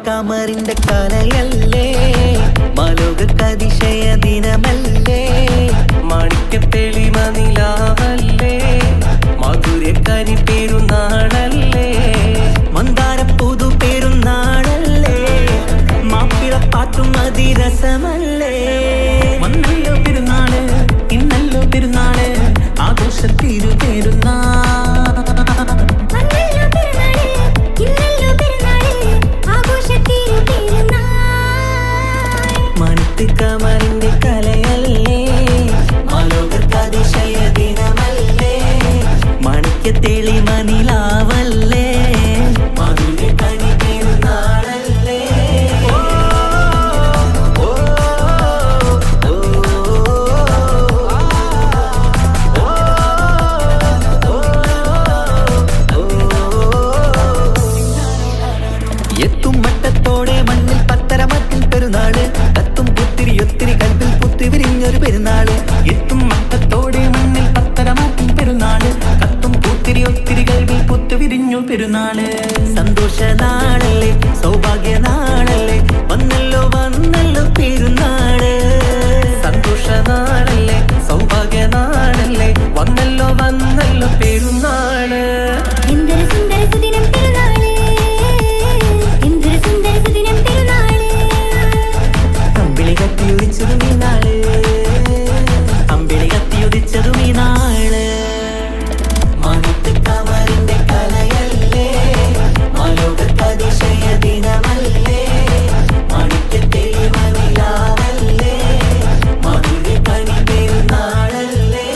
കമറിന്റെ കലയല്ലേ മാലോകതിശയ ദിനമല്ലേ മാണിക്യത്തെളിമ നിലാവല്ലേ മധുരക്കരി പെരുന്നാളല്ലേ മന്ദാരപ്പൂതു പെരുന്നാളല്ലേ മാപ്പിളപ്പാട്ടും അതിരസമല്ലേ വന്നല്ലോ പെരുന്നാള് ഇന്നല്ലോ പെരുന്നാള് ആഘോഷത്തിരു പെരുന്നാൾ കമറിന്റെ കലയല്ലേ മാലോകതിശയ ദിനമല്ലേ മാണിക്യത്തെളിമ നിലാവല്ലേ മധുരക്കരി പെരുന്നാളല്ലേ എത്തും മട്ടത്തോടെ മണ്ണിൽ പത്തരമത്തിൽ പെരുന്നാള് കത്തും ഒത്തിരി കൽപ്പിൽ പുത്തി വിരിഞ്ഞൊരു പെരുന്നാള് എത്തും മട്ടത്തോടെ മണ്ണിൽ പത്തരമാറ്റും പെരുന്നാള് കത്തും ഒത്തിരി കൽവിൽ പുത്തി വിരിഞ്ഞു പെരുന്നാള് സന്തോഷ നാളല്ലേ സൗഭാഗ്യ നാളല്ലേ വന്നല്ലോ പെരുന്നാള് സന്തോഷ നാളല്ലേ സൗഭാഗ്യ നാളല്ലേ വന്നല്ലോ പെരുന്നാള് അമ്പിളി കത്തിയുദിച്ചതും ഈ നാള് മാനത്ത് കമറിന്റെ കലയല്ലേ മാലോകതിശയ ദിനമല്ലേ മാണിക്യത്തെളിമ നിലാവല്ലേ മധുരക്കരി പെരുന്നാളല്ലേ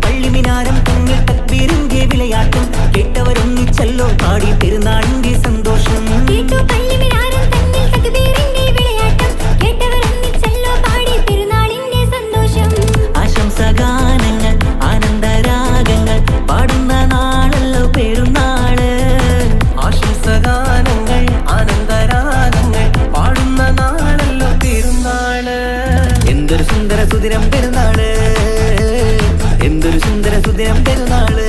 പള്ളിമിനാരം തന്നിൽ തക്ബീറിന്റെ വിളയാട്ടം കേട്ടവരൊന്നിച്ചല്ലോ പാടി പെരുന്നാളിന്റെ സന്തോഷം ആശംസഗാനങ്ങൾ ആനന്ദരാഗങ്ങൾ പാടുന്ന നാളല്ലോ പെരുന്നാള് ആശംസഗാനങ്ങൾ ആനന്ദരാഗങ്ങൾ പാടുന്ന നാളല്ലോ പെരുന്നാള് എന്തൊരു സുന്ദര സുദിനം പെരുന്നാള് എന്തൊരു സുന്ദര സുദിനം പെരുന്നാള്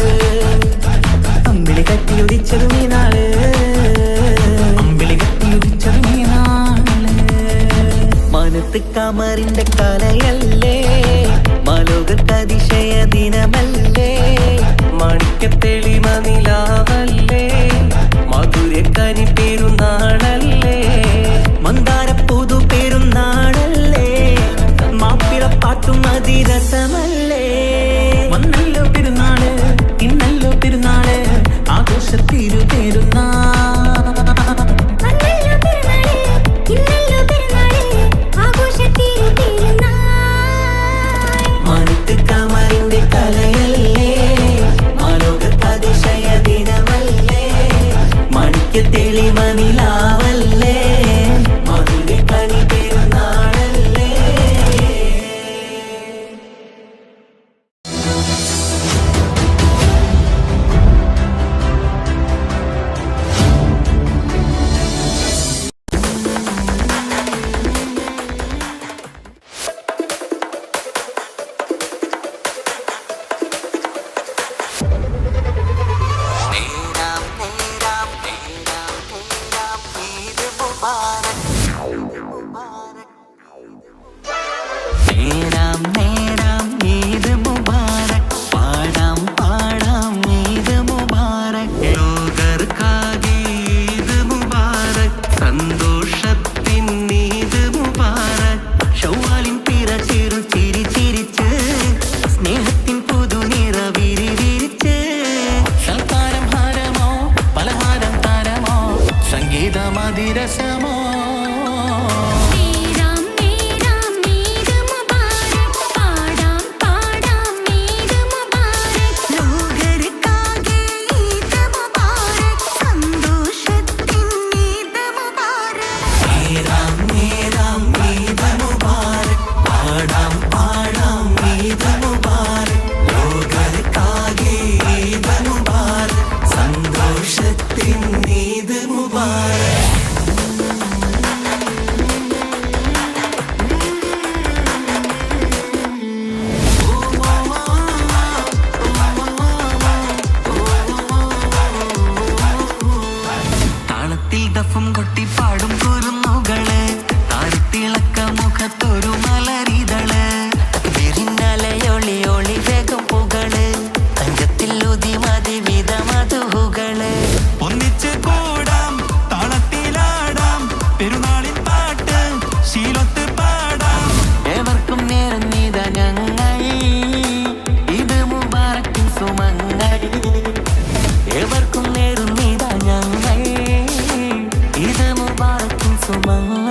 അമ്പിളി കത്തിയുദിച്ചതും ഈ നാള് അമ്പിളി കത്തിയുദിച്ചതും ഈ നാള് മാനത്ത് കമറിന്റെ കലയല്ലേ മാലോകതിശയ ദിനമല്ലേ മാണിക്യത്തെളിമ നിലാവല്ലേ മധുരക്കരി പെരുന്നാളല്ലേ മന്ദാരപ്പൂതു പെരുന്നാളല്ലേ മാപ്പിളപ്പാട്ടും അതിരസമല്ലേ വന്നല്ലോ പെരുന്നാള് ഇന്നല്ലോ പെരുന്നാള് ആഘോഷത്തിരു പെരുന്നാൾ മാനത്ത് കമറിന്റെ കലയല്ലേ മാലോകതിശയ ദിനമല്ലേ മാണിക്യത്തെളിമ നിലാവല്ലേ മധുരക്കരി പെരുന്നാളല്ലേ സംഗീതമതിരസമോ പാടാം ഈദ് മുബാരക് ലോകർക്കാകെ ഈദ് വിവിധ മധുഹുകള് ഒന്നിച്ച് കൂടാം താളത്തിലാടാം പെരുന്നാളിൻ പാട്ട് ശീലൊത്ത് പാടാം ഏവർക്കും നേർന്നിത ഞങ്ങൾ ഇത് മുബാറക്കിൻ സുമങ്ങൾ ഏവർക്കും നേർന്നിത ഞങ്ങൾ ഇത് മുബാറക്കിൻ സുമങ്ങൾ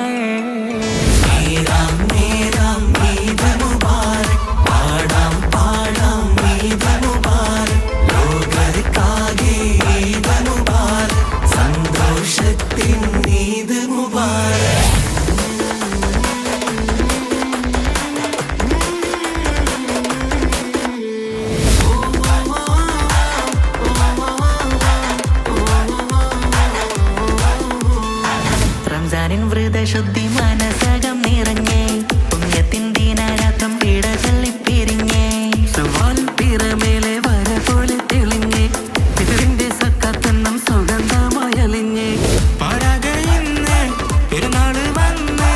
നേരാം നേരാം ഈദ് മുബാറക് പാടാം പാടാം ഈദ് മുബാറക് ലോകർക്കാകെ ഈദ് മുബാറക് സന്തോഷത്തിൻ ഈദ് മുബാറക് റംസാനിൻ വ്രതശുദ്ധി മനസകം നിറഞ്ഞേ പുണ്യത്തിൻ ദീനാരാത്രം പീഡ ചൊല്ലിപ്പിരിഞ്ഞേ സുവാൽ പിറമേലെ വര പോലെ തെളിഞ്ഞേ പിതറിന്റെ സക്കാത്തെണ്ണം സുഗന്ധമായലിഞ്ഞേ പാരാകയിന്ന് പെരുന്നാള് വന്ന്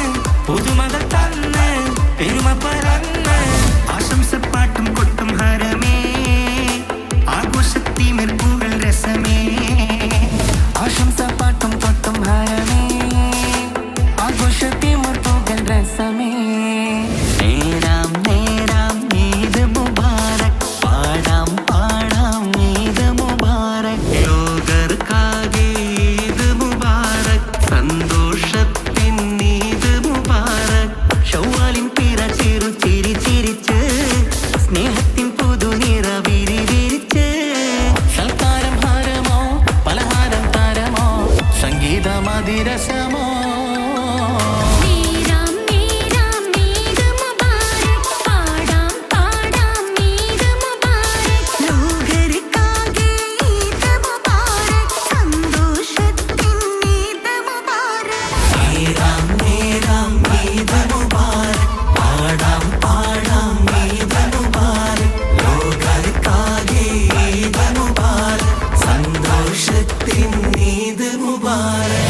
പുതുമകൾ തന്ന് പെരുമ പറന്ന് ആശംസപ്പാട്ടും കൊട്ടും ഹരമേ ആഘോഷത്തിമിർപ്പുകൾ രസമേ ആശംസപ്പാട്ടും കൊട്ടും ഹരമേ ആഘോഷത്തിമിർപ്പുകൾ രസമേ നേരാം നേരാം ഈദ് മുബാറക് പാടാം പാടാം ഈദ് മുബാറക് ലോകർക്കാകെ ഈദ് മുബാറക് സന്തോഷത്തിൻ ഈദ് മുബാറക് ശൗവാലിൻ പിറ ചിരു ചിരി ചിരിച്ച് സ്നേഹത്തിൻ പുതുനിറ വിരിവിരിച്ച് സൽക്കാരം ഹാരമോ പലഹാരം താരമോ സംഗീതമതിരസമോ നീരാം നീരാം ഈദ് മുബാറക് പാടാം പാടാം ഈദ് മുബാറക് ലോകർക്കാകെ ഈദ് മുബാറക് സന്തോഷത്തിൻ ഈദ് മുബാറക് നേരാം നേരാം ഈദ് മുബാറക് പാടാം പാടാം ഈദ് മുബാറക് ലോകർക്കാകെ ഈദ് മുബാറക് സന്തോഷത്തിൻ ഈദ് മുബാറക്